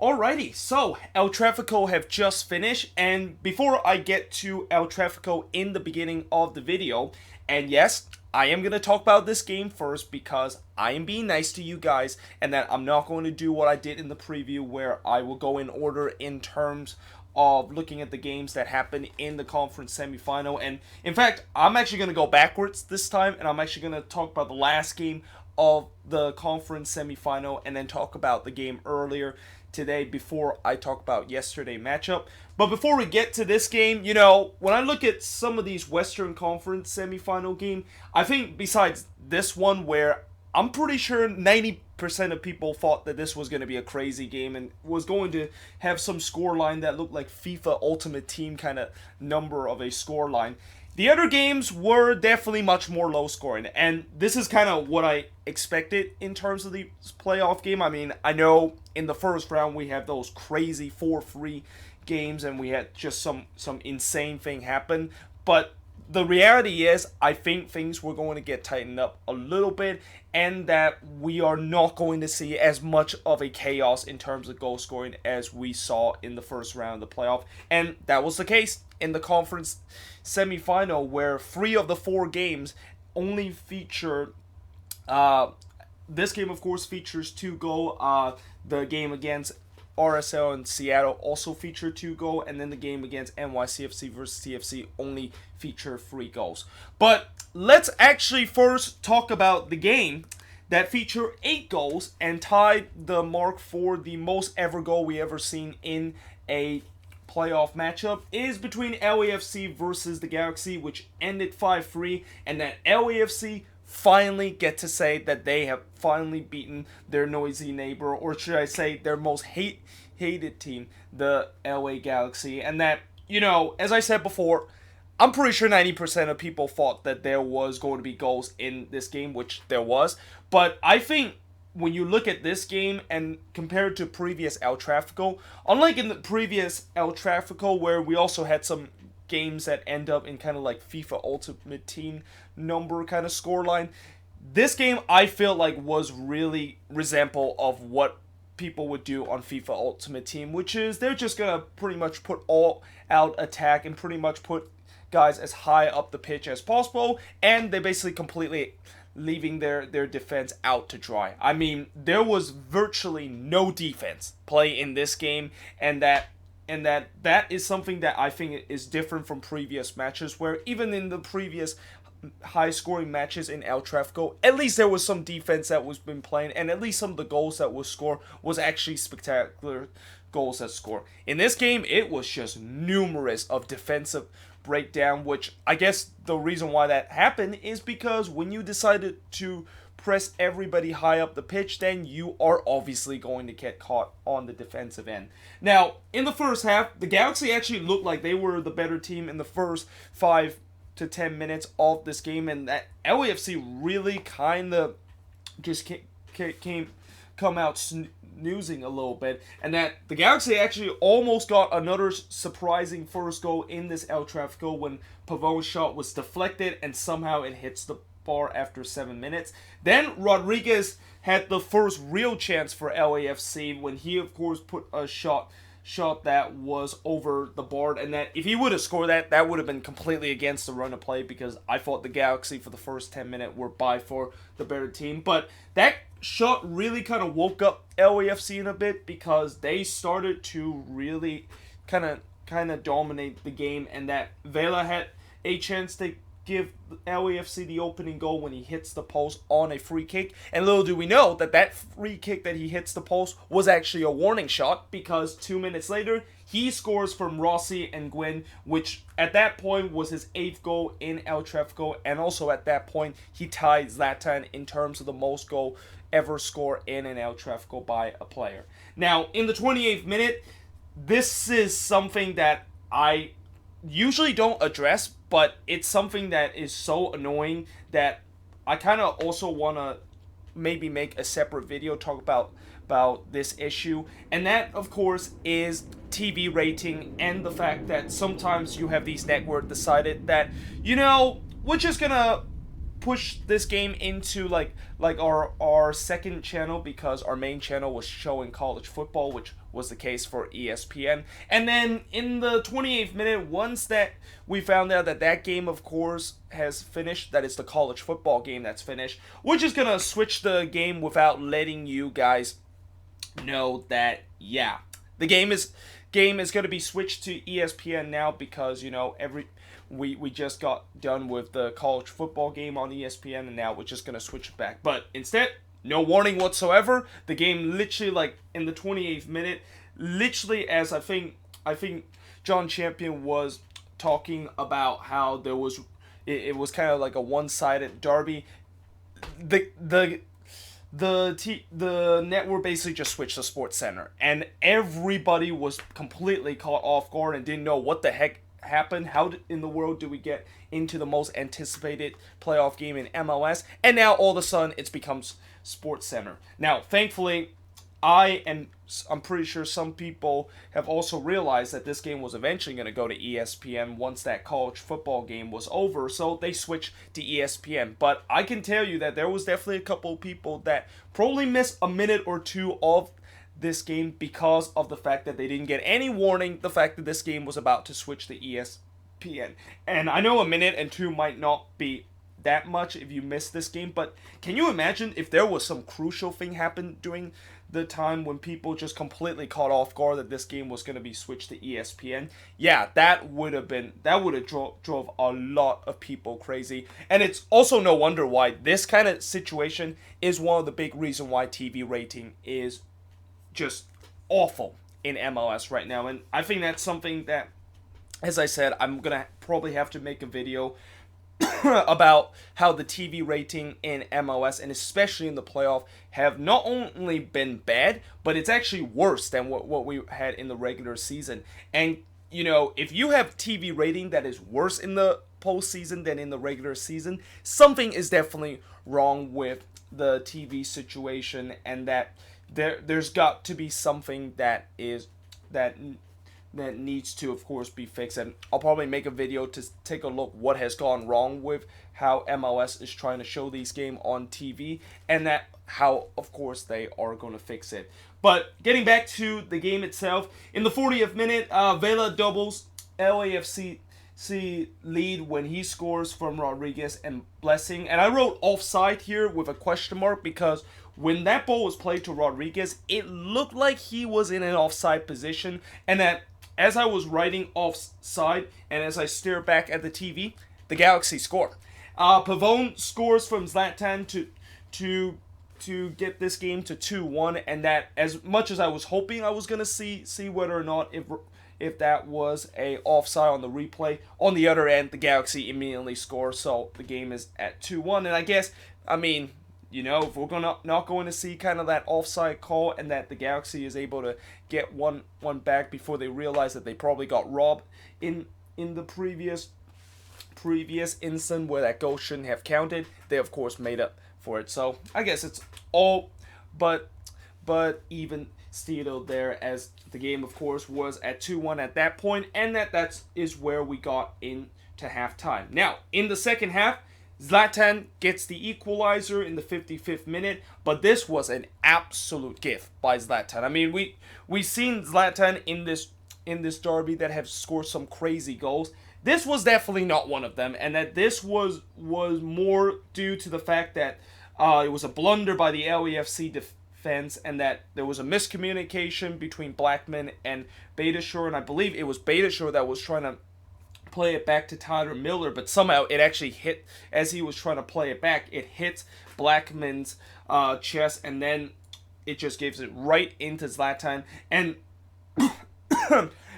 Alrighty, so El Tráfico have just finished, and before I get to El Tráfico in the beginning of the video, and yes, I am going to talk about this game first because I am being nice to you guys, and that I'm not going to do what I did in the preview where I will go in order in terms of looking at the games that happened in the conference semifinal. And in fact, I'm actually going to go backwards this time, and I'm actually going to talk about the last game of the conference semifinal and then talk about the game earlier today before I talk about yesterday matchup. But before we get to this game, when I look at some of these Western Conference semifinal game, I think besides this one where I'm pretty sure 90% of people thought that this was going to be a crazy game and was going to have some scoreline that looked like FIFA Ultimate Team kind of number of a scoreline. The other games were definitely much more low scoring, and this is kind of what I expected in terms of the playoff game. I mean, I know in the first round we have those crazy 4-3 games and we had just some insane thing happen, but the reality is I think things were going to get tightened up a little bit and that we are not going to see as much of a chaos in terms of goal scoring as we saw in the first round of the playoff. And that was the case in the conference semifinal where 3 of the 4 games only feature this game of course features 2 goal. The game against RSL and Seattle also featured 2 goals, and then the game against NYCFC versus TFC only featured 3 goals. But let's actually first talk about the game that featured 8 goals and tied the mark for the most ever goal we ever seen in a playoff matchup is between LAFC versus the Galaxy, which ended 5-3, and that LAFC finally get to say that they have finally beaten their noisy neighbor, or should I say their most hated team, the LA Galaxy. And that, as I said before, I'm pretty sure 90% of people thought that there was going to be goals in this game, which there was. But I think when you look at this game and compare it to previous El Tráfico, unlike in the previous El Tráfico where we also had some games that end up in kind of like FIFA Ultimate Team number kind of scoreline, this game I feel like was really resemble of what people would do on FIFA Ultimate Team, which is they're just gonna pretty much put all out attack and pretty much put guys as high up the pitch as possible, and they basically completely leaving their defense out to dry. I mean, there was virtually no defense play in this game, and that is something that I think is different from previous matches, where even in the previous high-scoring matches in El Tráfico, at least there was some defense that was been playing, and at least some of the goals that was scored was actually spectacular goals that score. In this game, it was just numerous of defensive breakdown, which I guess the reason why that happened is because when you decided to press everybody high up the pitch, then you are obviously going to get caught on the defensive end. Now, in the first half, the Galaxy actually looked like they were the better team in the first 5 to 10 minutes of this game, and that LAFC really kind of just come out snoozing a little bit, and that the Galaxy actually almost got another surprising first goal in this El Tráfico when Pavon's shot was deflected and somehow it hits the bar after 7 minutes. Then Rodriguez had the first real chance for LAFC when he of course put a shot that was over the board, and that if he would have scored that would have been completely against the run of play, because I thought the Galaxy for the first 10 minutes were by far the better team. But that shot really kind of woke up LAFC in a bit, because they started to really kind of dominate the game, and that Vela had a chance to give LAFC the opening goal when he hits the post on a free kick. And little do we know that free kick that he hits the post was actually a warning shot, because 2 minutes later he scores from Rossi and Gwyn, which at that point was his 8th goal in El Tráfico, and also at that point he tied Zlatan in terms of the most goal ever scored in an El Tráfico by a player. Now, in the 28th minute, this is something that I usually don't address, but it's something that is so annoying that I kind of also want to maybe make a separate video talk about this issue. And that, of course, is TV rating and the fact that sometimes you have these networks decided that, we're just going to push this game into like our second channel because our main channel was showing college football, which was the case for ESPN. And then in the 28th minute, once that we found out that that game, of course, has finished, that is the college football game that's finished, we're just gonna switch the game without letting you guys know that, yeah, the game is going to be switched to ESPN now because, you know, we just got done with the college football game on ESPN, and now we're just going to switch it back. But instead, no warning whatsoever. The game literally, like, in the 28th minute, literally, as I think John Champion was talking about how there was, it was kind of like a one-sided derby. The network basically just switched to Sports Center, and everybody was completely caught off guard and didn't know what the heck happened. How in the world do we get into the most anticipated playoff game in MLS? And now all of a sudden it becomes Sports Center. Now, thankfully, I'm pretty sure some people have also realized that this game was eventually going to go to ESPN once that college football game was over, so they switched to ESPN. But I can tell you that there was definitely a couple of people that probably missed a minute or two of this game because of the fact that they didn't get any warning, the fact that this game was about to switch to ESPN. And I know a minute and two might not be that much if you missed this game, but can you imagine if there was some crucial thing happen during the time when people just completely caught off guard that this game was going to be switched to ESPN? Yeah, that would have drove a lot of people crazy. And it's also no wonder why this kind of situation is one of the big reasons why TV rating is just awful in MLS right now. And I think that's something that, as I said, I'm going to probably have to make a video about how the TV rating in MLS, and especially in the playoff, have not only been bad, but it's actually worse than what we had in the regular season. And, you know, if you have TV rating that is worse in the postseason than in the regular season, something is definitely wrong with the TV situation, and that there's got to be something that needs to, of course, be fixed. And I'll probably make a video to take a look what has gone wrong with how MLS is trying to show these games on TV, and that how, of course, they are going to fix it. But getting back to the game itself, in the 40th minute, Vela doubles LAFC lead when he scores from Rodriguez and Blessing. And I wrote offside here with a question mark because when that ball was played to Rodriguez, it looked like he was in an offside position, and that as I was writing offside and as I stare back at the TV, the Galaxy score. Pavone scores from Zlatan to get this game to 2-1, and that, as much as I was hoping I was going to see whether or not if that was a offside on the replay, on the other end, the Galaxy immediately scores, so the game is at 2-1. And I guess, I mean, you know, if we're not going to see kind of that offside call, and that the Galaxy is able to get one back before they realize that they probably got robbed in the previous instant where that goal shouldn't have counted, they of course made up for it. So I guess it's all but even still there, as the game of course was at 2-1 at that point, and that is where we got into halftime. Now in the second half, Zlatan gets the equalizer in the 55th minute, but this was an absolute gift by Zlatan. I mean, we've seen Zlatan in this derby that have scored some crazy goals. This was definitely not one of them, and that this was more due to the fact that it was a blunder by the LAFC defense, and that there was a miscommunication between Blackman and Beitashour, and I believe it was Beitashour that was trying to play it back to Tyler Miller, but somehow it actually hit, as he was trying to play it back, it hit Blackman's chest, and then it just gives it right into Zlatan. And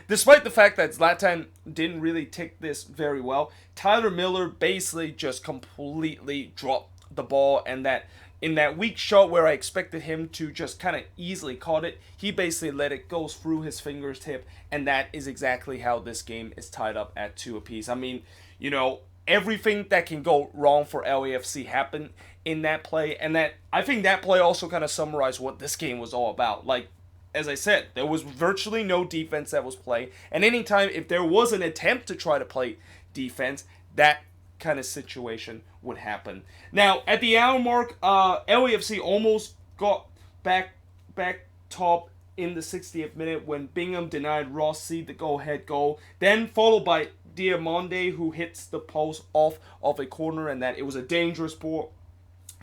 despite the fact that Zlatan didn't really take this very well, Tyler Miller basically just completely dropped the ball, and that in that weak shot where I expected him to just kind of easily caught it, he basically let it go through his fingertip, and that is exactly how this game is tied up at 2 apiece. I mean, you know, everything that can go wrong for LAFC happened in that play, and that I think that play also kind of summarized what this game was all about. Like, as I said, there was virtually no defense that was played, and anytime if there was an attempt to try to play defense, that kind of situation would happen. Now, at the hour mark, LAFC almost got back top in the 60th minute when Bingham denied Rossi the go-ahead goal. Then followed by Diamande, who hits the post off of a corner, and that it was a dangerous ball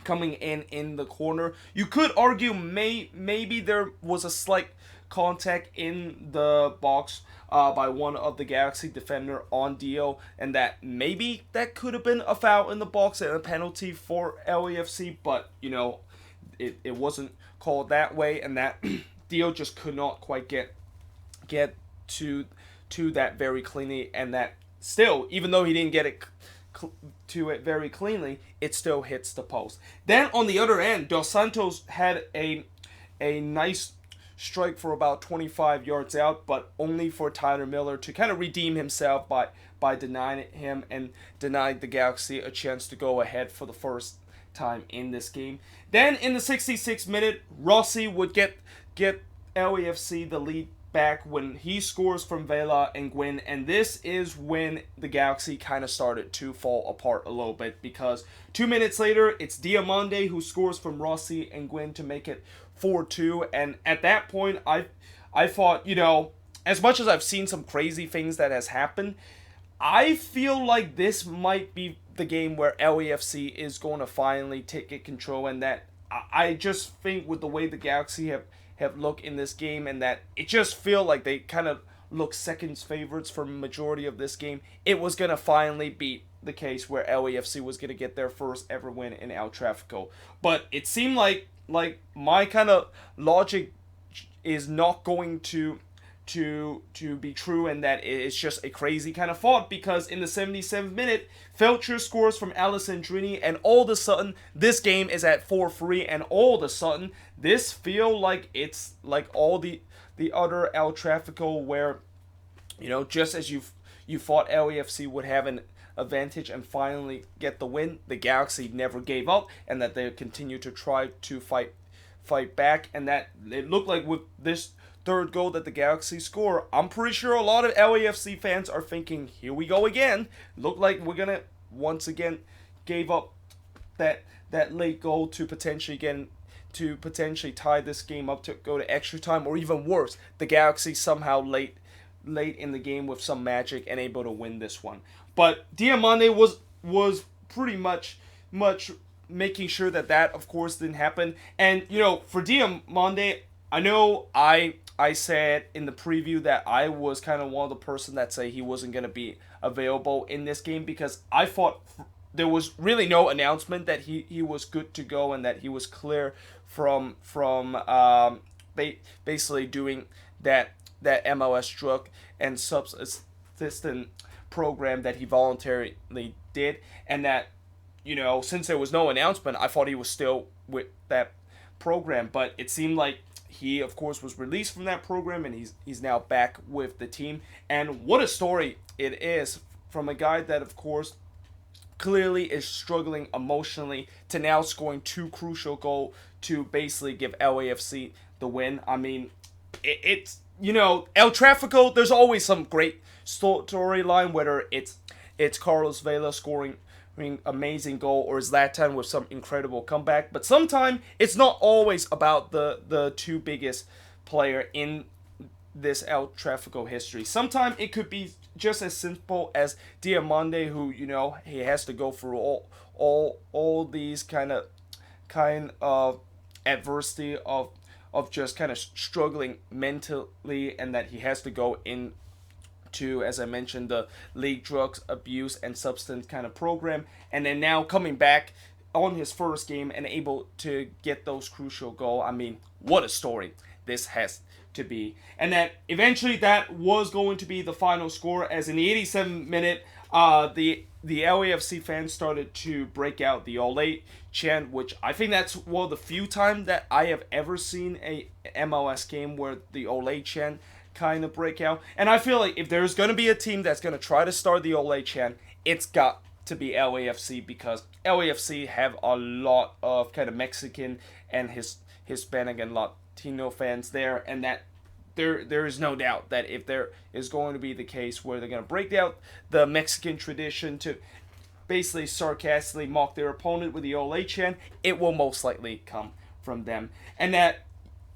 coming in the corner. You could argue maybe there was a slight contact in the box by one of the Galaxy defender on Dio, and that maybe that could have been a foul in the box and a penalty for LAFC, but it wasn't called that way, and that Dio just could not quite get to that very cleanly, and that still, even though he didn't get it to it very cleanly, it still hits the post. Then on the other end, Dos Santos had a nice strike for about 25 yards out, but only for Tyler Miller to kind of redeem himself by denying him and denied the Galaxy a chance to go ahead for the first time in this game. Then in the 66th minute, Rossi would get LAFC the lead back when he scores from Vela and Gwyn, and this is when the Galaxy kind of started to fall apart a little bit, because 2 minutes later it's Diamande who scores from Rossi and Gwyn to make it 4-2, and at that point I thought, as much as I've seen some crazy things that has happened, I feel like this might be the game where LAFC is going to finally take control, and that I just think with the way the Galaxy have looked in this game, and that it just feel like they kind of look seconds favorites for majority of this game, it was going to finally be the case where LAFC was going to get their first ever win in El Tráfico. But it seemed like my kind of logic is not going to be true, and that it's just a crazy kind of thought, because in the 77th minute, Felcher scores from Alessandrini, and all of a sudden, this game is at 4-3, and all of a sudden, this feel like it's like all the other El Tráfico where, just as you thought LAFC would have an advantage and finally get the win, the Galaxy never gave up, and that they continued to try to fight back, and that it looked like with this third goal that the Galaxy score, I'm pretty sure a lot of LAFC fans are thinking, here we go again. Look like we're gonna once again gave up that late goal to potentially tie this game up to go to extra time, or even worse, the Galaxy somehow late in the game with some magic and able to win this one. But Diamande was pretty much making sure that of course didn't happen. And for Diamande, I know I said in the preview that I was kind of one of the person that say he wasn't going to be available in this game, because I thought there was really no announcement that he was good to go and that he was clear from basically doing that MLS drug and subsistence program that he voluntarily did, and that since there was no announcement, I thought he was still with that program, but it seemed like he, of course, was released from that program, and he's now back with the team. And what a story it is from a guy that, of course, clearly is struggling emotionally to now scoring 2 crucial goals to basically give LAFC the win. I mean, it's El Tráfico, there's always some great storyline, whether it's Carlos Vela scoring amazing goal or Zlatan with some incredible comeback, but sometimes it's not always about the two biggest player in this El Tráfico history. Sometimes it could be just as simple as Diamande, who he has to go through all these kind of adversity of just kind of struggling mentally, and that he has to go in to, as I mentioned, the league drugs abuse and substance kind of program, and then now coming back on his first game and able to get those crucial goals. I mean, what a story this has to be. And that eventually that was going to be the final score, as in the 87th minute, the LAFC fans started to break out the Ole chant, which I think that's one of the few times that I have ever seen a MLS game where the Ole chant kind of break out. And I feel like if there's going to be a team that's going to try to start the Ole chant, it's got to be LAFC, because LAFC have a lot of kind of Mexican and Hispanic and Latino fans there, and that there is no doubt that if there is going to be the case where they're going to break out the Mexican tradition to basically sarcastically mock their opponent with the Ole chant, it will most likely come from them. And that,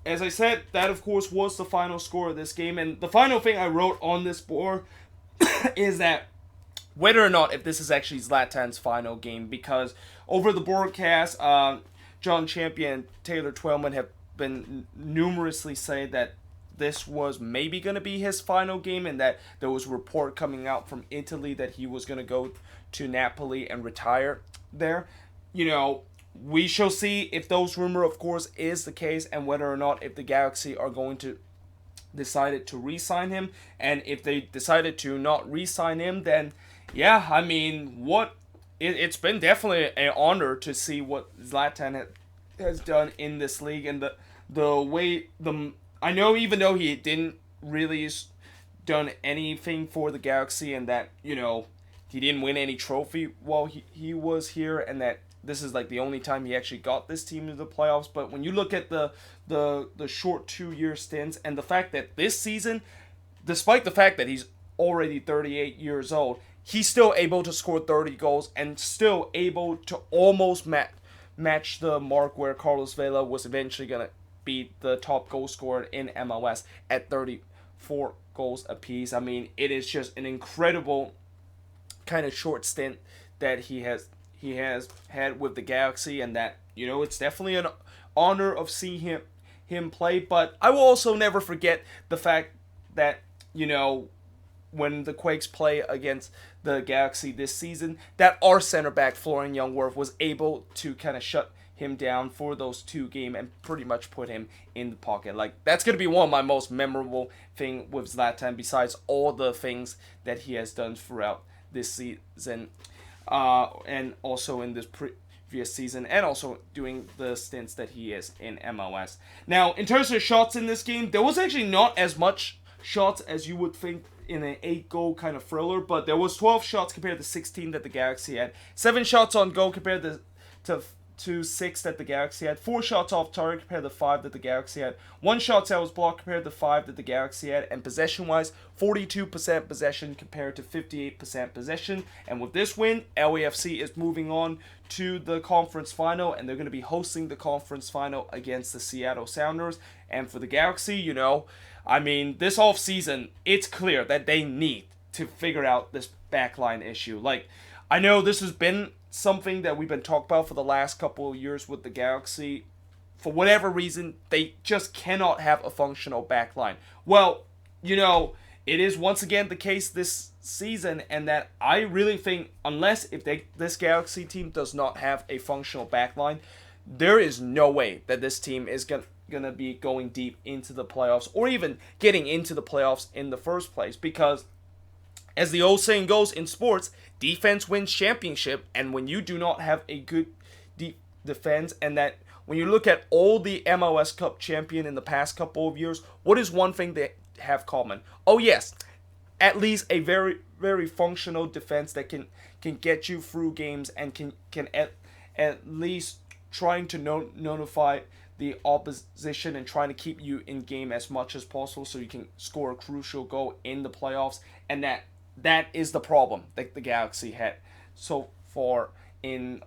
as I said, that of course was the final score of this game. And the final thing I wrote on this board is that whether or not if this is actually Zlatan's final game, because over the broadcast, John Champion and Taylor Twellman have been numerously saying that this was maybe going to be his final game, and that there was a report coming out from Italy that he was going to go to Napoli and retire there. We shall see if those rumor, of course, is the case, and whether or not if the Galaxy are going to decided to re-sign him. And if they decided to not re-sign him, then yeah, I mean, it's been definitely an honor to see what Zlatan has done in this league, and the way I know, even though he didn't really done anything for the Galaxy, and that he didn't win any trophy while he was here, and that this is like the only time he actually got this team to the playoffs. But when you look at the short 2-year stints, and the fact that this season, despite the fact that he's already 38 years old, he's still able to score 30 goals and still able to almost match the mark where Carlos Vela was eventually going to be the top goal scorer in MLS at 34 goals apiece. I mean, it is just an incredible kind of short stint that he has had with the Galaxy, and that it's definitely an honor of seeing him play. But I will also never forget the fact that when the Quakes play against the Galaxy this season, that our center back Florian Ljungwirth was able to kind of shut him down for those 2 games and pretty much put him in the pocket. Like, that's going to be one of my most memorable thing with Zlatan, besides all the things that he has done throughout this season, and also in this previous season, and also doing the stints that he is in MLS. Now, in terms of shots in this game, there was actually not as much shots as you would think in an 8-goal kind of thriller, but there was 12 shots compared to 16 that the Galaxy had, 7 shots on goal compared to 6 that the Galaxy had, 4 shots off target compared to 5 that the Galaxy had, 1 shot that was blocked compared to 5 that the Galaxy had, and possession-wise, 42% possession compared to 58% possession. And with this win, LAFC is moving on to the conference final, and they're going to be hosting the conference final against the Seattle Sounders. And for the Galaxy, I mean, this offseason, it's clear that they need to figure out this backline issue. Like, I know this has been something that we've been talking about for the last couple of years with the Galaxy. For whatever reason, they just cannot have a functional backline. Well, it is once again the case this season, and that I really think unless if this Galaxy team does not have a functional backline, there is no way that this team is gonna be going deep into the playoffs, or even getting into the playoffs in the first place. Because as the old saying goes in sports, defense wins championship. And when you do not have a good defense, and that when you look at all the MLS Cup champion in the past couple of years, what is one thing they have common? Oh yes, at least a very, very functional defense that can get you through games, and can at least trying to notify the opposition and trying to keep you in game as much as possible so you can score a crucial goal in the playoffs. And that is the problem that the Galaxy had so far in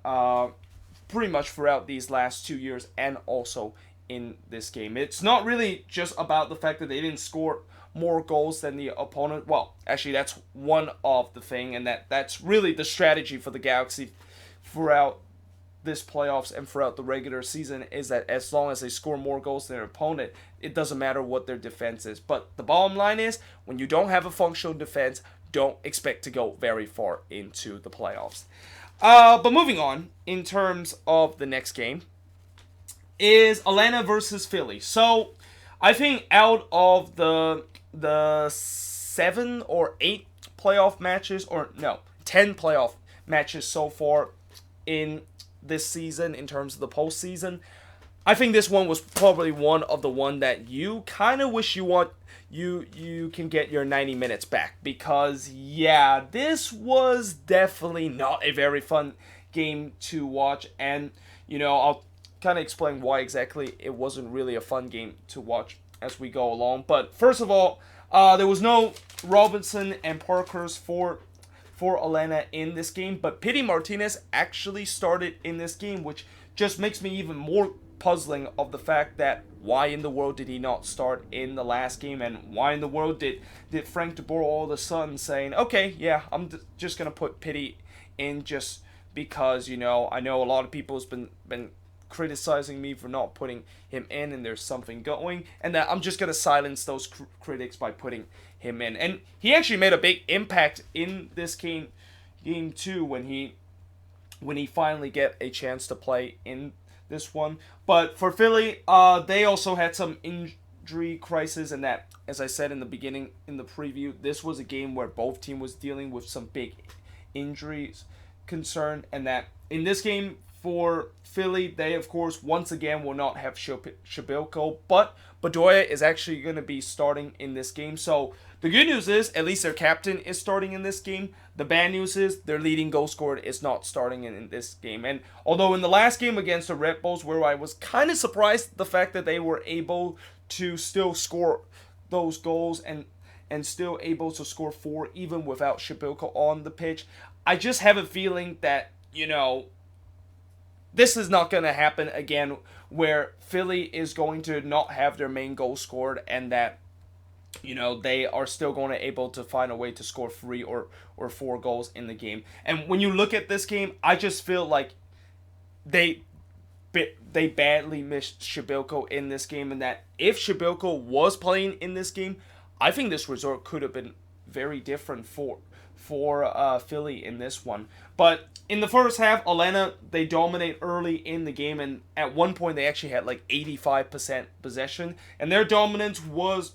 pretty much throughout these last 2 years, and also in this game. It's not really just about the fact that they didn't score more goals than the opponent. Well, actually, that's one of the thing, and that's really the strategy for the Galaxy throughout this playoffs and throughout the regular season, is that as long as they score more goals than their opponent, it doesn't matter what their defense is. But the bottom line is, when you don't have a functional defense, don't expect to go very far into the playoffs. But moving on, in terms of the next game, is Atlanta versus Philly. So I think out of the 7 or 8 playoff matches, or no, 10 playoff matches so far in this season in terms of the postseason, I think this one was probably one of the one that you kind of wish you can get your 90 minutes back, because yeah, this was definitely not a very fun game to watch. And I'll kind of explain why exactly it wasn't really a fun game to watch as we go along. But first of all, there was no Robinson and Parkhurst for for Atlanta in this game, but Pity Martinez actually started in this game, which just makes me even more puzzling of the fact that why in the world did he not start in the last game, and why in the world did Frank de Boer all of a sudden saying, okay, yeah, I'm just gonna put Pity in just because, I know a lot of people has been criticizing me for not putting him in, and there's something going, and that I'm just gonna silence those critics by putting him in. And he actually made a big impact in this game too, when he finally get a chance to play in this one. But for Philly, they also had some injury crisis, and that, as I said in the beginning in the preview, this was a game where both teams was dealing with some big injuries concern, and that in this game for Philly, they of course once again will not have Shabilko, but Bedoya is actually going to be starting in this game. So the good news is at least their captain is starting in this game. The bad news is their leading goal scorer is not starting in this game. And although in the last game against the Red Bulls, where I was kind of surprised the fact that they were able to still score those goals and still able to score 4 even without Shabilko on the pitch, I just have a feeling that, this is not going to happen again, where Philly is going to not have their main goal scored, and that, they are still going to able to find a way to score 3 or 4 goals in the game. And when you look at this game, I just feel like they badly missed Shabilko in this game, and that if Shabilko was playing in this game, I think this result could have been very different for Philly in this one. But in the first half, Atlanta, they dominate early in the game, and at one point they actually had like 85% possession, and their dominance was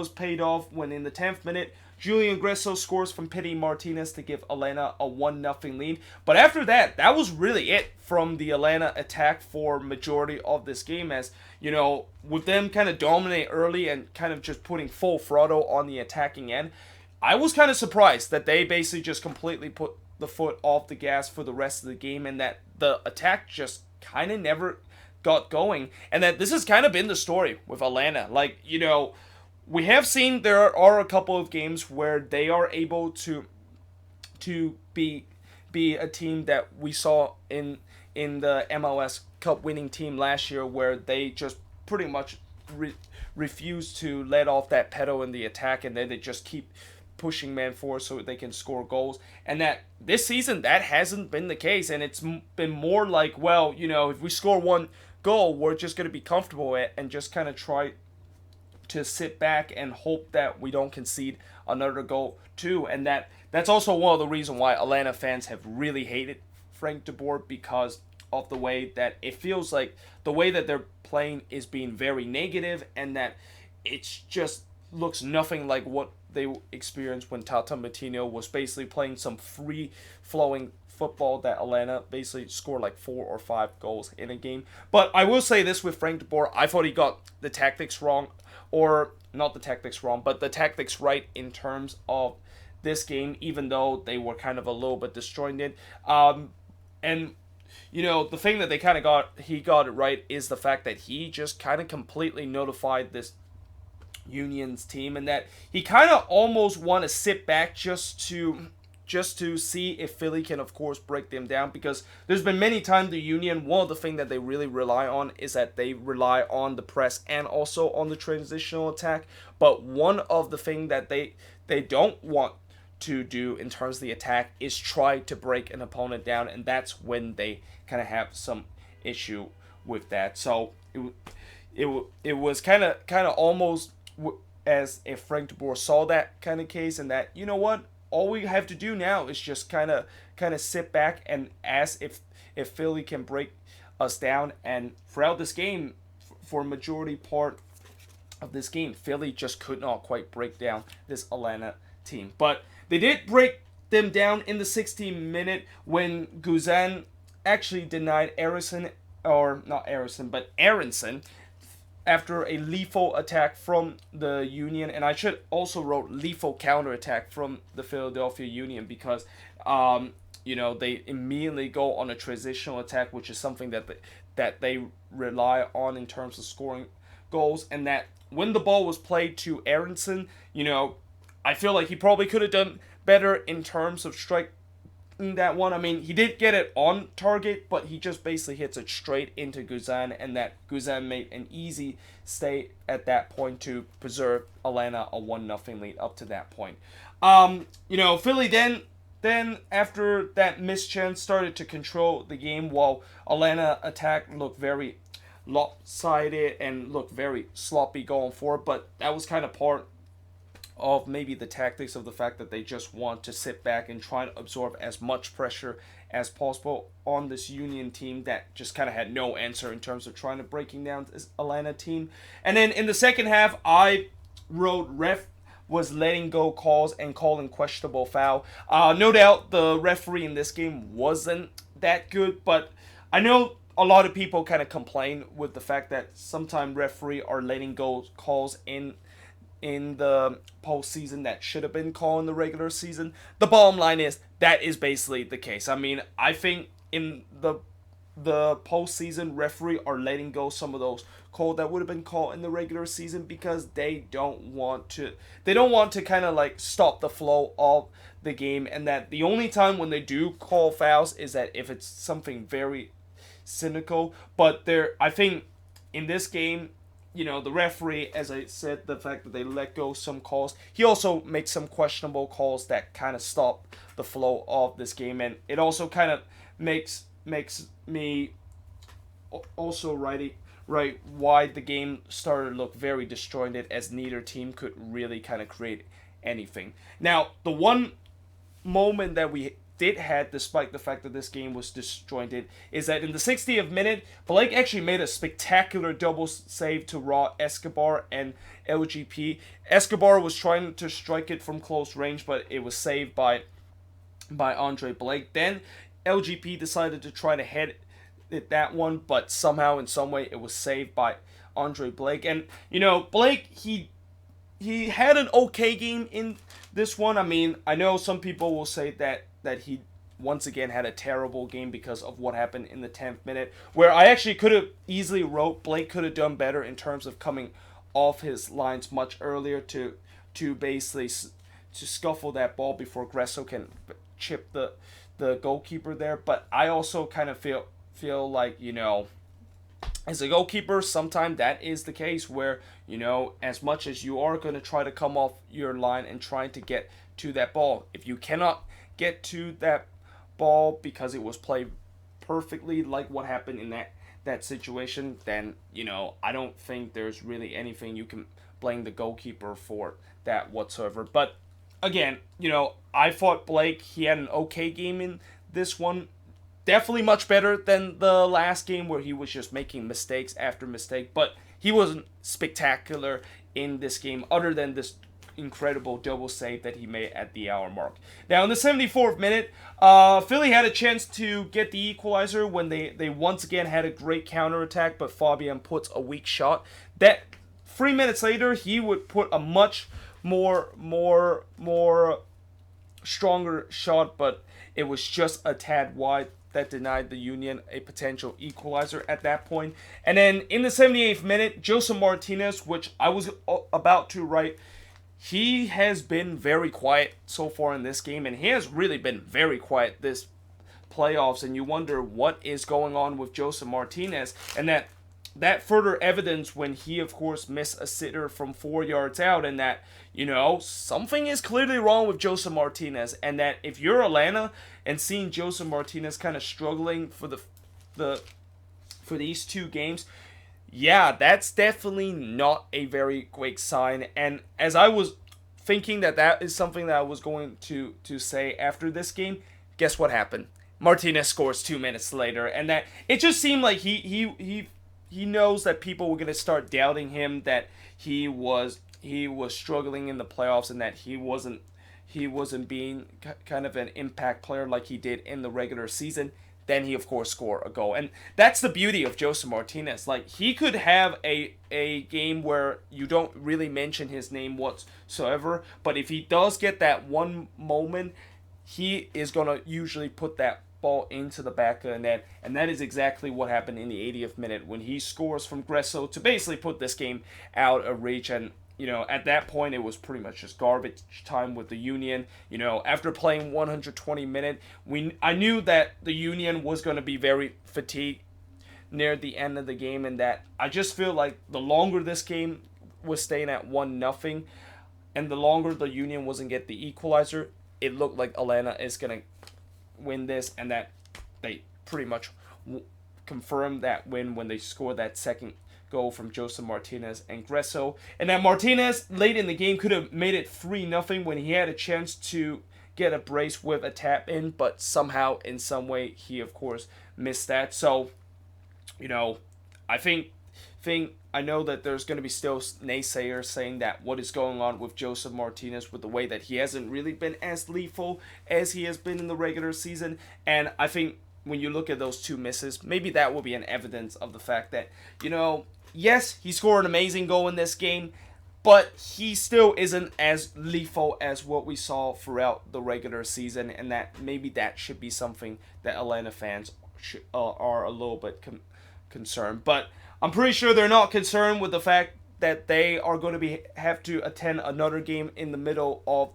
paid off when in the 10th minute, Julian Gresso scores from Pity Martinez to give Atlanta a 1-0 lead. But after that was really it from the Atlanta attack for majority of this game, as, with them kind of dominate early and kind of just putting full throttle on the attacking end, I was kind of surprised that they basically just completely put the foot off the gas for the rest of the game, and that the attack just kind of never got going, and that this has kind of been the story with Atlanta. Like, we have seen there are a couple of games where they are able to be a team that we saw in the MLS Cup winning team last year, where they just pretty much refuse to let off that pedal in the attack, and then they just keep pushing man forward so they can score goals. And that this season, that hasn't been the case, and it's been more like, well, if we score 1 goal, we're just going to be comfortable at and just kind of try to sit back and hope that we don't concede another goal too. And that's also one of the reasons why Atlanta fans have really hated Frank de Boer, because of the way that it feels like the way that they're playing is being very negative, and that it's just looks nothing like what they experienced when Tata Martino was basically playing some free-flowing football that Atlanta basically scored like 4 or 5 goals in a game. But I will say this with Frank de Boer, I thought he got the tactics wrong, or not the tactics wrong, but the tactics right in terms of this game, even though they were kind of a little bit disjointed. And the thing that he got it right is the fact that he just kind of completely notified this Union's team, and that he kind of almost want to sit back just to see if Philly can, of course, break them down, because there's been many times the Union, one of the things that they really rely on is that they rely on the press and also on the transitional attack. But one of the things that they don't want to do in terms of the attack is try to break an opponent down, and that's when they kind of have some issue with that. So it was kind of almost as if Frank de Boer saw that kind of case, and that, what, all we have to do now is just kind of sit back and ask if Philly can break us down. And throughout this game, for a majority part of this game, Philly just could not quite break down this Atlanta team. But they did break them down in the 16th minute when Guzan actually denied Aronson, after a lethal attack from the Union. And I should also wrote lethal counterattack from the Philadelphia Union, because they immediately go on a transitional attack, which is something that they rely on in terms of scoring goals. And that when the ball was played to Aronson, I feel like he probably could have done better in terms of strike that one. I mean, he did get it on target, but he just basically hits it straight into Guzan, and that Guzan made an easy stay at that point to preserve Atlanta a 1-0 lead up to that point. Philly then after that missed chance started to control the game while Atlanta attack looked very lopsided and looked very sloppy going forward, but that was kind of part of maybe the tactics of the fact that they just want to sit back and try to absorb as much pressure as possible on this Union team that just kind of had no answer in terms of trying to breaking down this Atlanta team. And then in the second half, I wrote ref was letting go calls and calling questionable foul. No doubt the referee in this game wasn't that good, but I know a lot of people kind of complain with the fact that sometimes referee are letting go calls in the postseason that should have been called in the regular season. The bottom line is that is basically the case. I mean, I think in the postseason, referee are letting go some of those calls that would have been called in the regular season because they don't want to kind of like stop the flow of the game, and that the only time when they do call fouls is that if it's something very cynical. But I think in this game, the referee, as I said, the fact that they let go some calls, he also makes some questionable calls that kind of stop the flow of this game, and it also kind of makes me also right why the game started to look very disjointed, as neither team could really kind of create anything. Now, the one moment that we did had, despite the fact that this game was disjointed, is that in the 60th minute, Blake actually made a spectacular double save to Raw Escobar and LGP. Escobar was trying to strike it from close range, but it was saved by Andre Blake. Then LGP decided to try to head it that one, but somehow in some way it was saved by Andre Blake. And Blake, he had an okay game in this one. I mean, I know some people will say that he once again had a terrible game because of what happened in the 10th minute, where I actually could have easily wrote Blake could have done better in terms of coming off his lines much earlier to basically to scuffle that ball before Gresso can chip the goalkeeper there. But I also kind of feel like, as a goalkeeper, sometimes that is the case where, as much as you are going to try to come off your line and trying to get to that ball, if you cannot get to that ball because it was played perfectly like what happened in that situation, then, I don't think there's really anything you can blame the goalkeeper for that whatsoever. But again, I thought Blake, he had an okay game in this one. Definitely much better than the last game where he was just making mistakes after mistake, but he wasn't spectacular in this game other than this incredible double save that he made at the hour mark. Now, in the 74th minute, Philly had a chance to get the equalizer when they once again had a great counterattack, but Fabian puts a weak shot. That 3 minutes later, he would put a much more stronger shot, but it was just a tad wide. That denied the Union a potential equalizer at that point. And then in the 78th minute, Joseph Martinez, which I was about to write, he has been very quiet so far in this game, and he has really been very quiet this playoffs, and you wonder what is going on with Joseph Martinez, and that further evidence when he, of course, missed a sitter from 4 yards out, and that, something is clearly wrong with Joseph Martinez, and that if you're Atlanta and seeing Joseph Martinez kind of struggling for these two games, yeah, that's definitely not a very great sign. And as I was thinking that is something that I was going to say after this game, guess what happened? Martinez scores 2 minutes later, and that it just seemed like he knows that people were going to start doubting him, that he was struggling in the playoffs, and that he wasn't being kind of an impact player like he did in the regular season. Then he, of course, scored a goal. And that's the beauty of Joseph Martinez. Like, he could have a game where you don't really mention his name whatsoever, but if he does get that one moment, he is going to usually put that ball into the back of the net, and that is exactly what happened in the 80th minute when he scores from Gresso to basically put this game out of reach. And at that point it was pretty much just garbage time with the Union. After playing 120 minutes, I knew that the Union was going to be very fatigued near the end of the game, and that I just feel like the longer this game was staying at 1-0, and the longer the Union wasn't get the equalizer, it looked like Atlanta is going to win this, and that they pretty much confirmed that win when they scored that second goal from Joseph Martinez and Gresso. And that Martinez late in the game could have made it 3-0 when he had a chance to get a brace with a tap in, but somehow in some way he of course missed that. So, I think I know that there's going to be still naysayers saying that what is going on with Joseph Martinez with the way that he hasn't really been as lethal as he has been in the regular season. And I think when you look at those two misses, maybe that will be an evidence of the fact that, yes, he scored an amazing goal in this game, but he still isn't as lethal as what we saw throughout the regular season, and that maybe that should be something that Atlanta fans are a little bit concerned. But I'm pretty sure they're not concerned with the fact that they are going to have to attend another game in the middle of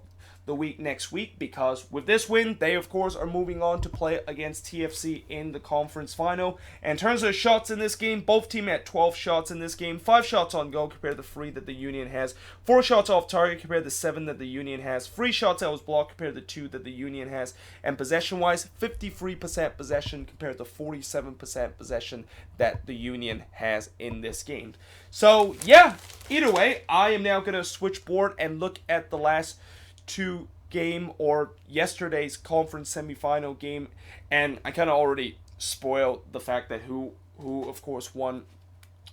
the week next week, because with this win, they of course are moving on to play against TFC in the conference final. And in terms of shots in this game, both teams had 12 shots in this game, 5 shots on goal compared to 3 that the Union has, 4 shots off target compared to 7 that the Union has, 3 shots that was blocked compared to 2 that the Union has, and possession-wise, 53% possession compared to 47% possession that the Union has in this game. So yeah, either way, I am now going to switch board and look at the last 2 game, or yesterday's conference semifinal game, and I kind of already spoiled the fact that who of course won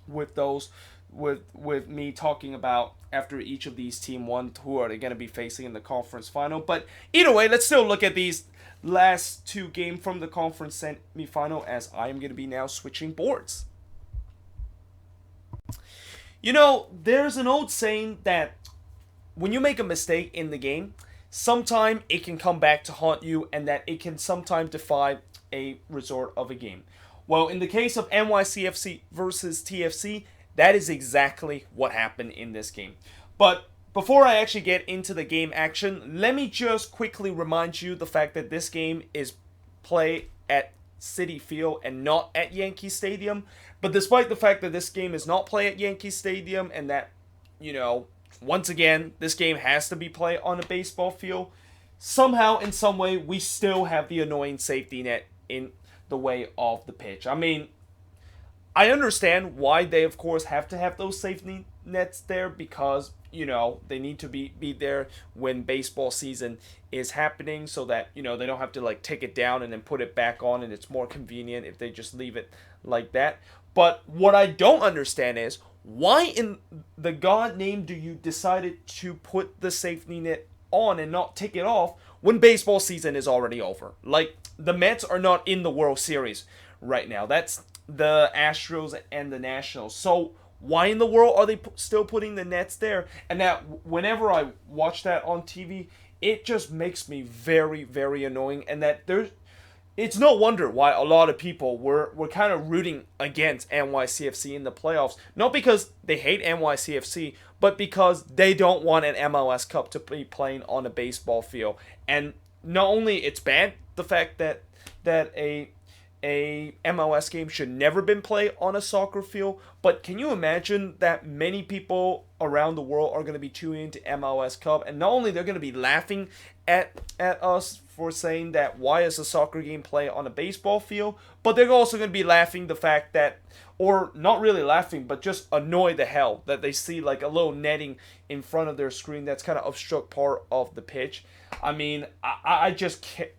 with those, with me talking about after each of these team won who are they going to be facing in the conference final. But either way, let's still look at these last 2 games from the conference semifinal, as I am going to be now switching boards. There's an old saying that when you make a mistake in the game, sometime it can come back to haunt you, and that it can sometimes defy a result of a game. Well, in the case of NYCFC versus TFC, that is exactly what happened in this game. But before I actually get into the game action, let me just quickly remind you the fact that this game is played at Citi Field and not at Yankee Stadium. But despite the fact that this game is not played at Yankee Stadium, and that, once again, this game has to be played on a baseball field, somehow, in some way, we still have the annoying safety net in the way of the pitch. I mean, I understand why they, of course, have to have those safety nets there, because, they need to be there when baseball season is happening, so that, they don't have to, take it down and then put it back on, and it's more convenient if they just leave it like that. But what I don't understand is, why in the God name do you decided to put the safety net on and not take it off when baseball season is already over? Like, the Mets are not in the World Series right now. That's the Astros and the Nationals. So why in the world are they still putting the nets there? And that whenever I watch that on TV, it just makes me very, very annoying. And that it's no wonder why a lot of people were kind of rooting against NYCFC in the playoffs. Not because they hate NYCFC, but because they don't want an MLS Cup to be playing on a baseball field. And not only it's bad, the fact that a MLS game should never been played on a soccer field, but can you imagine that many people around the world are going to be tuning into MLS Cup, and not only they're going to be laughing at us for saying that why is a soccer game play on a baseball field, but they're also going to be laughing the fact that, or not really laughing, but just annoyed the hell that they see like a little netting in front of their screen that's kind of obstruct part of the pitch. I mean, I just can't,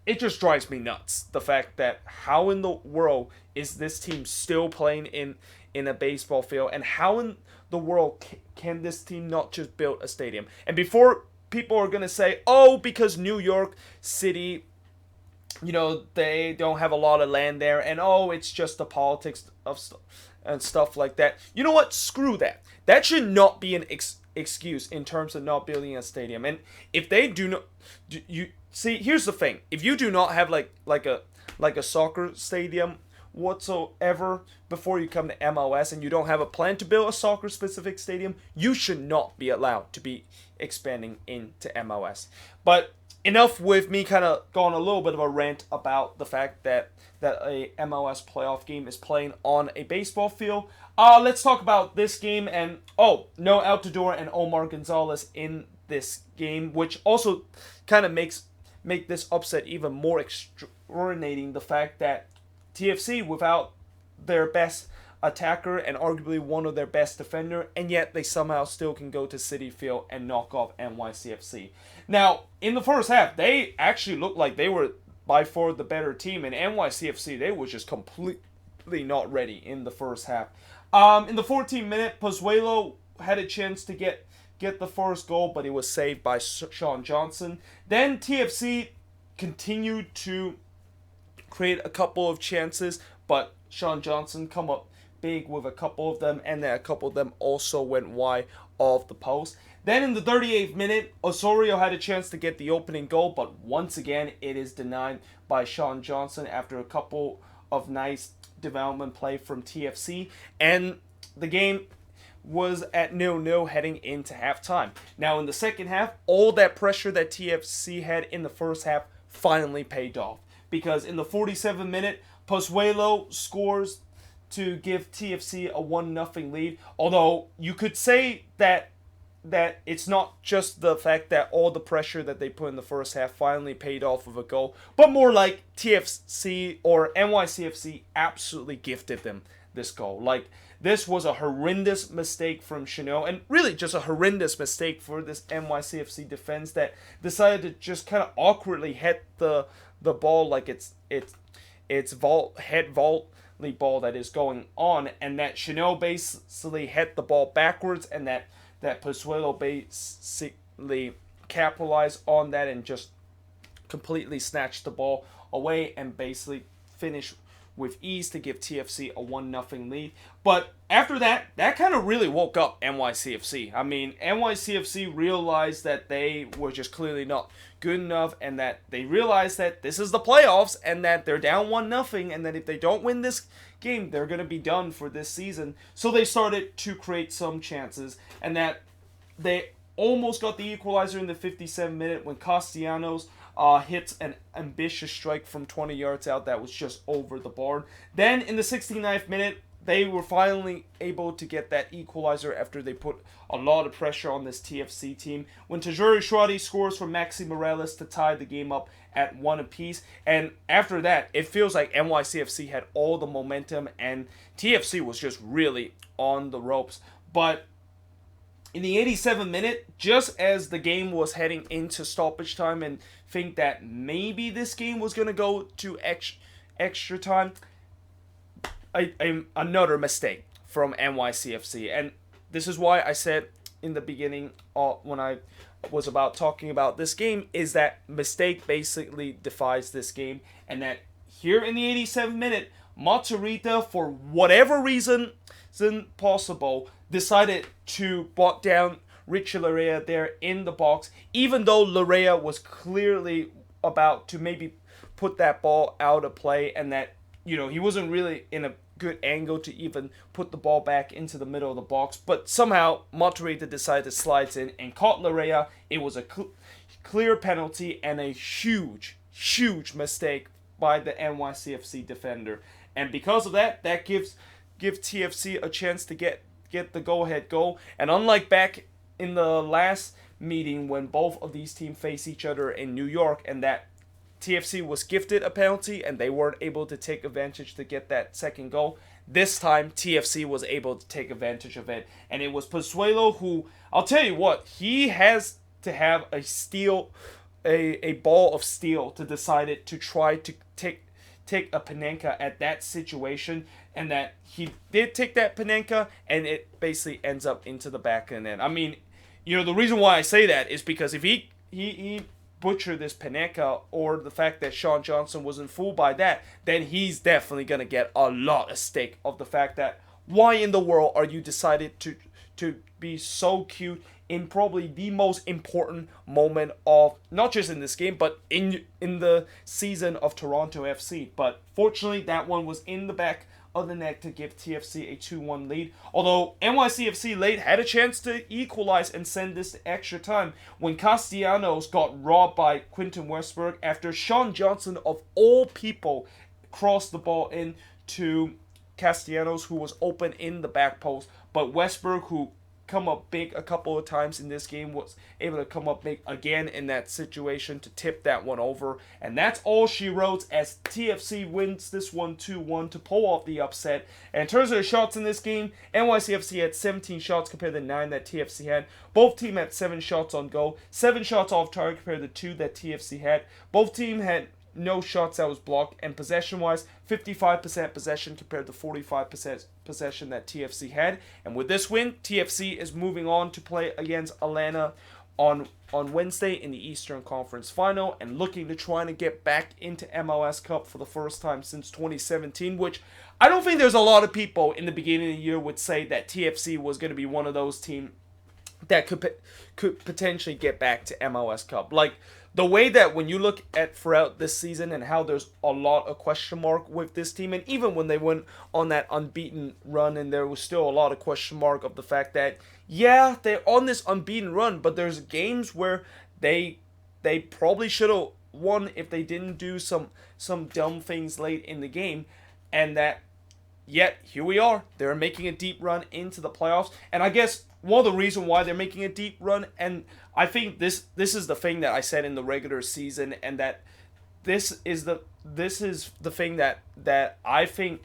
it just drives me nuts, the fact that how in the world is this team still playing in a baseball field, and how in the world can this team not just build a stadium? And before people are going to say, oh, because New York City, they don't have a lot of land there, and oh, it's just the politics of and stuff like that. You know what? Screw that. That should not be an excuse in terms of not building a stadium. And if they do not, see, here's the thing: if you do not have like a soccer stadium whatsoever before you come to MLS and you don't have a plan to build a soccer specific stadium, you should not be allowed to be expanding into MLS. But enough with me kind of going a little bit of a rant about the fact that a MLS playoff game is playing on a baseball field. Let's talk about this game. And no Altidore and Omar Gonzalez in this game, which also kind of make this upset even more extraordinating. The fact that TFC without their best attacker and arguably one of their best defender, and yet they somehow still can go to Citi Field and knock off NYCFC. Now, in the first half, they actually looked like they were by far the better team, and NYCFC, they were just completely not ready in the first half. In the 14th minute, Pozuelo had a chance to get the first goal, but it was saved by Sean Johnson. Then TFC continued to create a couple of chances, but Sean Johnson come up big with a couple of them, and then a couple of them also went wide of the post. Then in the 38th minute, Osorio had a chance to get the opening goal, but once again, it is denied by Sean Johnson after a couple of nice development play from TFC, and the game was at 0-0 heading into halftime. Now in the second half, all that pressure that TFC had in the first half finally paid off, because in the 47th minute, Pozuelo scores to give TFC a 1-0 lead. Although you could say that it's not just the fact that all the pressure that they put in the first half finally paid off with a goal, but more like TFC or NYCFC absolutely gifted them this goal. Like, this was a horrendous mistake from Chanel, and really just a horrendous mistake for this NYCFC defense that decided to just kind of awkwardly hit the ball like it's head volley ball that is going on, and that Chanel basically hit the ball backwards, and that Pozuelo basically capitalized on that and just completely snatched the ball away and basically finished with ease to give TFC a 1-0 lead. But after that kind of really woke up NYCFC. I mean, NYCFC realized that they were just clearly not good enough, and that they realized that this is the playoffs and that they're down 1-0, and that if they don't win this game, they're going to be done for this season. So they started to create some chances, and that they almost got the equalizer in the 57th minute when Castellanos hits an ambitious strike from 20 yards out that was just over the bar. Then in the 69th minute, they were finally able to get that equalizer after they put a lot of pressure on this TFC team, when Tajuri Shradi scores for Maxi Morales to tie the game up at 1 apiece. And after that, it feels like NYCFC had all the momentum and TFC was just really on the ropes. But in the 87th minute, just as the game was heading into stoppage time and think that maybe this game was going to go to extra time, another mistake from NYCFC. And this is why I said in the beginning when I was about talking about this game, is that mistake basically defines this game, and that here in the 87th minute, Matarrita, for whatever reason possible, decided to block down Richie Larea there in the box, even though Larea was clearly about to maybe put that ball out of play, and that, you know, he wasn't really in a good angle to even put the ball back into the middle of the box. But somehow Matarrita decided to slide in and caught Larea. It was a clear penalty and a huge mistake by the NYCFC defender. And because of that, gives TFC a chance to get the go-ahead goal. And unlike back in the last meeting when both of these teams face each other in New York, and that TFC was gifted a penalty and they weren't able to take advantage to get that second goal, this time TFC was able to take advantage of it. And it was Pozuelo who, I'll tell you what, he has to have a ball of steel to decide it, to try to take a Panenka at that situation, and that he did take that Panenka, and it basically ends up into the back of the net. I mean, you know, the reason why I say that is because if he butchered this Panenka, or the fact that Sean Johnson wasn't fooled by that, then he's definitely going to get a lot of stake of the fact that why in the world are you decided to be so cute in probably the most important moment of not just in this game but in the season of Toronto FC. But fortunately, that one was in the back of the net to give TFC a 2-1 lead. Although NYCFC late had a chance to equalize and send this to extra time when Castellanos got robbed by Quinton Westberg after Sean Johnson, of all people, crossed the ball in to Castellanos, who was open in the back post. But Westberg, who come up big a couple of times in this game, was able to come up big again in that situation to tip that one over. And that's all she wrote as TFC wins this one 2-1 to pull off the upset. And in terms of the shots in this game, NYCFC had 17 shots compared to 9 that TFC had. Both teams had 7 shots on goal, 7 shots off target compared to 2 that TFC had. Both teams had no shots that was blocked, and possession-wise, 55% possession compared to 45% possession that TFC had. And with this win, TFC is moving on to play against Atlanta on Wednesday in the Eastern Conference Final and looking to try to get back into MLS Cup for the first time since 2017, which I don't think there's a lot of people in the beginning of the year would say that TFC was going to be one of those teams that could potentially get back to MLS Cup. Like, the way that when you look at throughout this season and how there's a lot of question mark with this team, and even when they went on that unbeaten run, and there was still a lot of question mark of the fact that, yeah, they're on this unbeaten run, but there's games where they probably should have won if they didn't do some dumb things late in the game, and that yet here we are. They're making a deep run into the playoffs, and I guess one of the reasons why they're making a deep run, and I think this is the thing that I said in the regular season, and that this is the thing that I think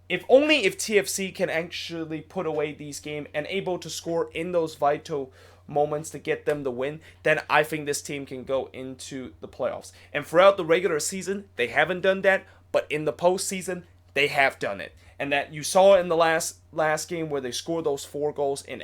if TFC can actually put away these games and able to score in those vital moments to get them the win, then I think this team can go into the playoffs. And throughout the regular season, they haven't done that, but in the postseason, they have done it. And that you saw in the last game where they scored those 4 goals in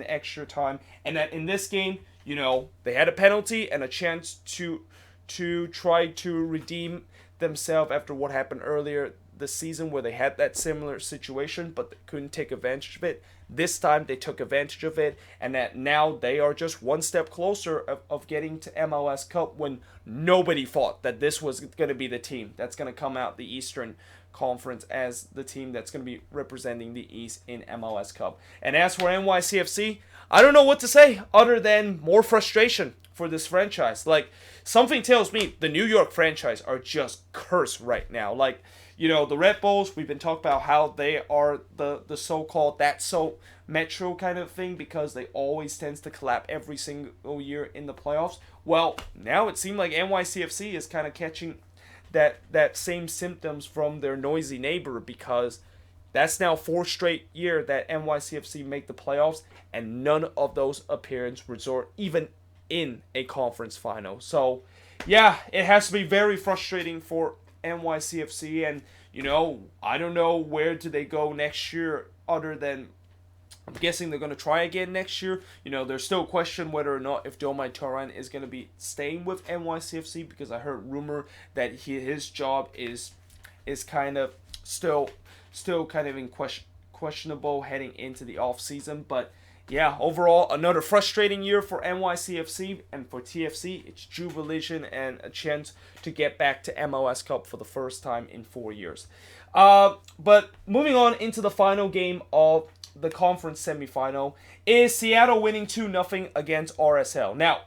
extra time, and that in this game, you know, they had a penalty and a chance to try to redeem themselves after what happened earlier this season where they had that similar situation, but they couldn't take advantage of it. This time they took advantage of it, and that now they are just one step closer of getting to MLS Cup when nobody thought that this was going to be the team that's going to come out the Eastern Conference as the team that's going to be representing the East in MLS Cup. And as for NYCFC, I don't know what to say other than more frustration for this franchise. Like, something tells me the New York franchise are just cursed right now. Like, you know, the Red Bulls, we've been talking about how they are the so-called that's so Metro kind of thing because they always tends to collapse every single year in the playoffs. Well, now it seems like NYCFC is kind of catching that same symptoms from their noisy neighbor, because that's now 4 straight year that NYCFC make the playoffs, and none of those appearances resort even in a conference final. So, yeah, it has to be very frustrating for NYCFC, and, you know, I don't know where do they go next year other than I'm guessing they're going to try again next year. You know, there's still a question whether or not if Domai Turan is going to be staying with NYCFC, because I heard rumor that his job is kind of still kind of in questionable heading into the off season. But yeah, overall another frustrating year for NYCFC, and for TFC it's jubilation and a chance to get back to MLS Cup for the first time in 4 years. But moving on into the final game of the conference semifinal is Seattle winning 2-0 against RSL. Now,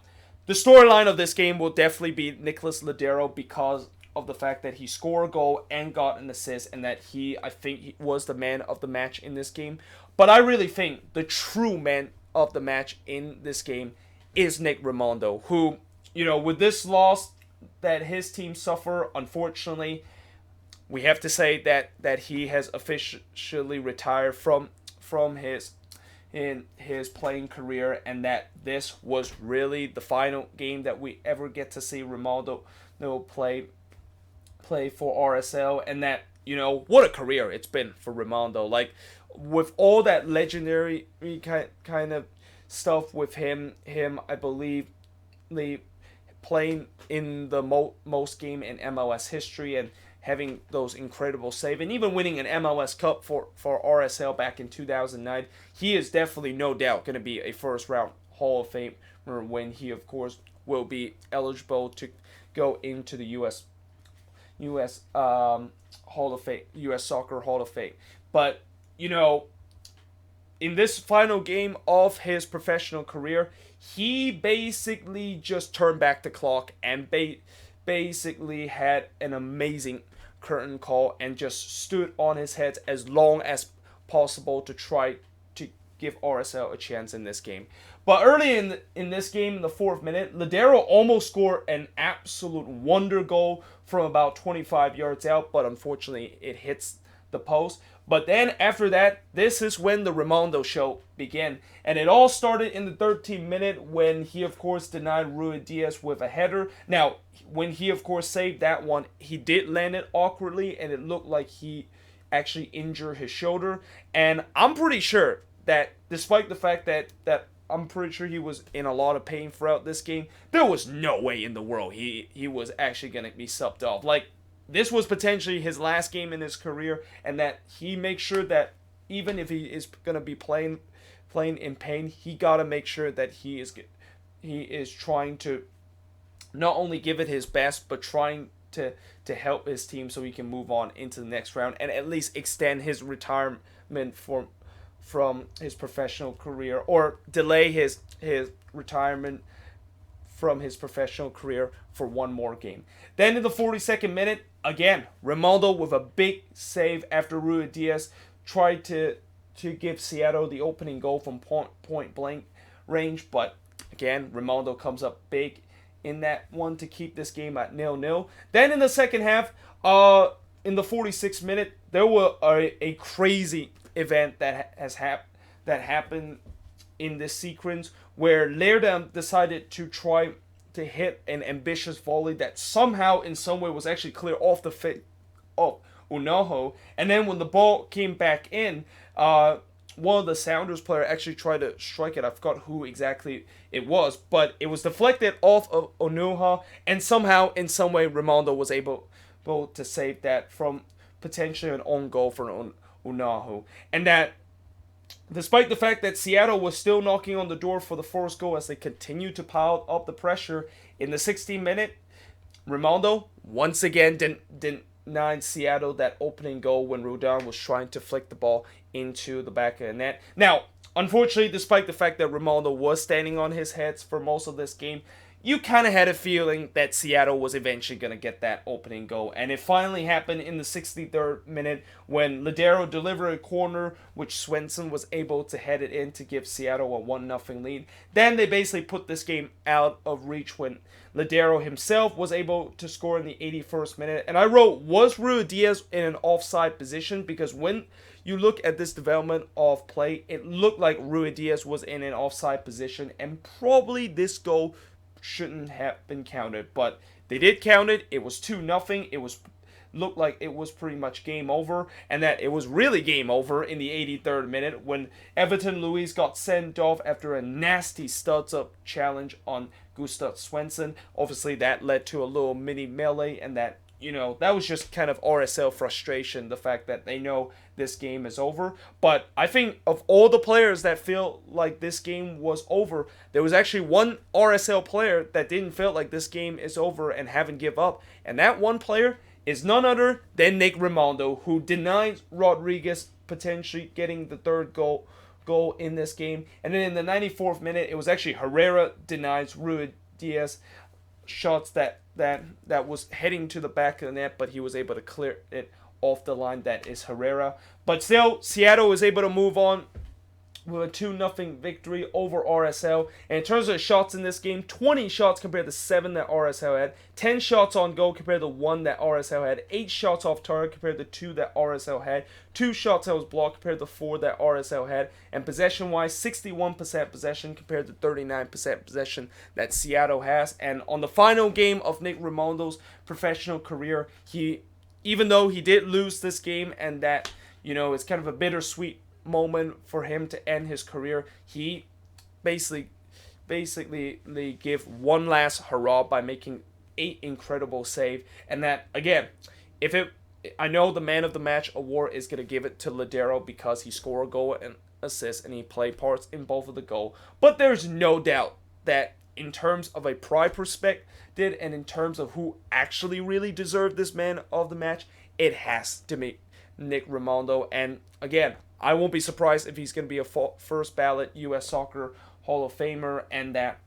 the storyline of this game will definitely be Nicholas Ladero because of the fact that he scored a goal and got an assist, and that I think he was the man of the match in this game. But I really think the true man of the match in this game is Nick Rimando, who, you know, with this loss that his team suffer, unfortunately, we have to say that he has officially retired from his playing career, and that this was really the final game that we ever get to see Ronaldo play for RSL, and that, you know, what a career it's been for Ronaldo. Like, with all that legendary kind of stuff with him, I believe, playing in the most game in MLS history and having those incredible saves, and even winning an MLS Cup for RSL back in 2009, he is definitely no doubt going to be a first round Hall of Fame when he, of course, will be eligible to go into the U.S. Hall of Fame, U.S. Soccer Hall of Fame. But in this final game of his professional career, he basically just turned back the clock and basically had an amazing curtain call and just stood on his head as long as possible to try to give RSL a chance in this game. But early in this game, in the 4th minute, Ladero almost scored an absolute wonder goal from about 25 yards out, but unfortunately it hits the post. But then after that, this is when the Raimondo show began. And it all started in the 13th minute when he, of course, denied Ruidíaz with a header. Now, when he, of course, saved that one, he did land it awkwardly, and it looked like he actually injured his shoulder. And I'm pretty sure that despite the fact that I'm pretty sure he was in a lot of pain throughout this game, there was no way in the world he was actually going to be subbed off. Like, this was potentially his last game in his career, and that he makes sure that even if he is going to be playing in pain, he got to make sure that he is trying to not only give it his best, but trying to help his team so he can move on into the next round and at least extend his retirement from his professional career, or delay his retirement from his professional career for one more game. Then in the 42nd minute, again, Ronaldo with a big save after Ruidíaz tried to give Seattle the opening goal from point blank range, but again, Ronaldo comes up big in that one to keep this game at 0-0. Then in the second half, in the 46th minute, there was a crazy event that happened in this sequence where Leerdam decided to try to hit an ambitious volley that somehow in some way was actually clear off the feet of Unoho, and then when the ball came back in, one of the Sounders player actually tried to strike it. I forgot who exactly it was, but it was deflected off of Unoho, and somehow in some way Ronaldo was able to save that from potentially an own goal for Unoho. And that despite the fact that Seattle was still knocking on the door for the first goal as they continued to pile up the pressure, in the 16th minute, Ronaldo once again denied Seattle that opening goal when Rodon was trying to flick the ball into the back of the net. Now, unfortunately, despite the fact that Ronaldo was standing on his head for most of this game, you kind of had a feeling that Seattle was eventually going to get that opening goal. And it finally happened in the 63rd minute when Ladero delivered a corner, which Swenson was able to head it in to give Seattle a 1-0 lead. Then they basically put this game out of reach when Ladero himself was able to score in the 81st minute. And I wrote, was Ruidíaz in an offside position? Because when you look at this development of play, it looked like Ruidíaz was in an offside position, and probably this goal shouldn't have been counted, but they did count it. It was 2-0. It looked like it was pretty much game over, and that it was really game over in the 83rd minute when Everton Luiz got sent off after a nasty studs-up challenge on Gustav Svensson. Obviously, that led to a little mini melee, and that was just kind of RSL frustration, the fact that they know this game is over. But I think of all the players that feel like this game was over, there was actually one RSL player that didn't feel like this game is over and haven't give up. And that one player is none other than Nick Ronaldo, who denied Rodriguez potentially getting the third goal in this game. And then in the 94th minute, it was actually Herrera denies Ruidíaz shots that was heading to the back of the net, but he was able to clear it off the line. That is Herrera. But still, Seattle was able to move on with a 2-0 victory over RSL. And in terms of shots in this game, 20 shots compared to 7 that RSL had, 10 shots on goal compared to 1 that RSL had, 8 shots off target compared to 2 that RSL had, 2 shots that was blocked compared to 4 that RSL had, and possession-wise, 61% possession compared to 39% possession that Seattle has. And on the final game of Nick Ronaldo's professional career, even though he did lose this game, and that, it's kind of a bittersweet moment for him to end his career, he basically gave one last hurrah by making 8 incredible saves. And that, again, I know the man of the match award is going to give it to Ladero because he scored a goal assists and he played parts in both of the goal. But there's no doubt that in terms of a pride perspective and in terms of who actually really deserved this man of the match, it has to be Nick Rimando. And again, I won't be surprised if he's going to be a first ballot U.S. Soccer Hall of Famer, and that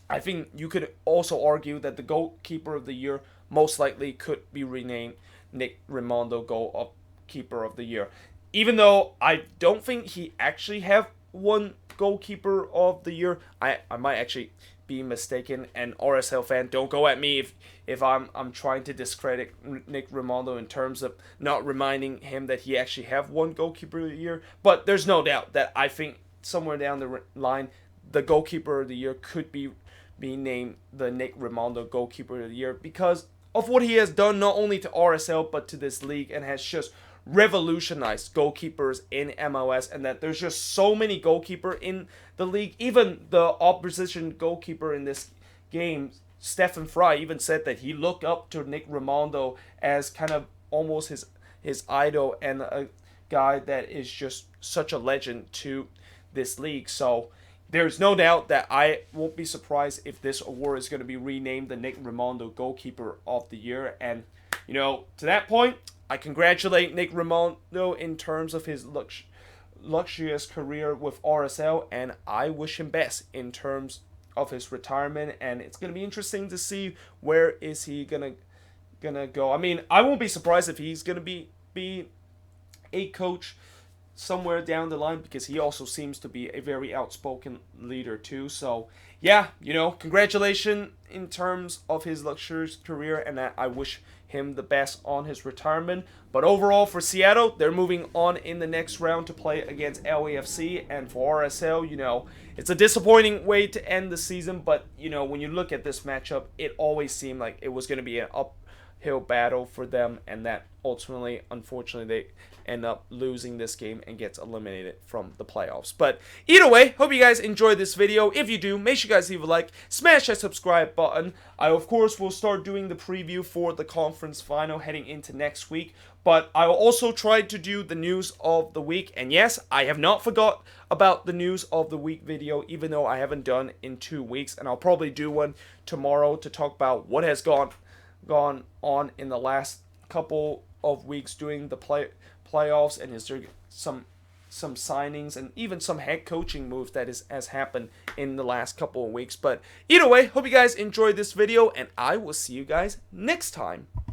I think you could also argue that the goalkeeper of the year most likely could be renamed Nick Rimando goalkeeper of the year. Even though I don't think he actually have one goalkeeper of the year, I might actually be mistaken. And RSL fan, don't go at me if I'm trying to discredit Nick Rimando in terms of not reminding him that he actually have one goalkeeper of the year. But there's no doubt that I think somewhere down the line, the goalkeeper of the year could be named the Nick Rimando goalkeeper of the year because of what he has done not only to RSL but to this league, and has just revolutionized goalkeepers in MLS, and that there's just so many goalkeepers in the league. Even the opposition goalkeeper in this game, Stephen Fry, even said that he looked up to Nick Rimando as kind of almost his idol and a guy that is just such a legend to this league. So there's no doubt that I won't be surprised if this award is going to be renamed the Nick Rimando goalkeeper of the year. And to that point, I congratulate Nick Rimando in terms of his luxurious career with RSL, and I wish him best in terms of his retirement. And it's going to be interesting to see where is he gonna go. I mean, I won't be surprised if he's going to be a coach somewhere down the line, because he also seems to be a very outspoken leader too. So yeah, congratulations in terms of his luxurious career, and I wish him the best on his retirement. But overall for Seattle, they're moving on in the next round to play against LAFC, and for RSL, it's a disappointing way to end the season, but when you look at this matchup, it always seemed like it was going to be an uphill battle for them, and that ultimately, unfortunately, they end up losing this game and gets eliminated from the playoffs. But either way, hope you guys enjoyed this video. If you do, make sure you guys leave a like, smash that subscribe button. I, of course, will start doing the preview for the conference final heading into next week, but I will also try to do the news of the week. And yes, I have not forgot about the news of the week video, even though I haven't done in 2 weeks, and I'll probably do one tomorrow to talk about what has gone on in the last couple of weeks during the playoffs, and is there some signings and even some head coaching moves that has happened in the last couple of weeks. But either way, hope you guys enjoyed this video, and I will see you guys next time.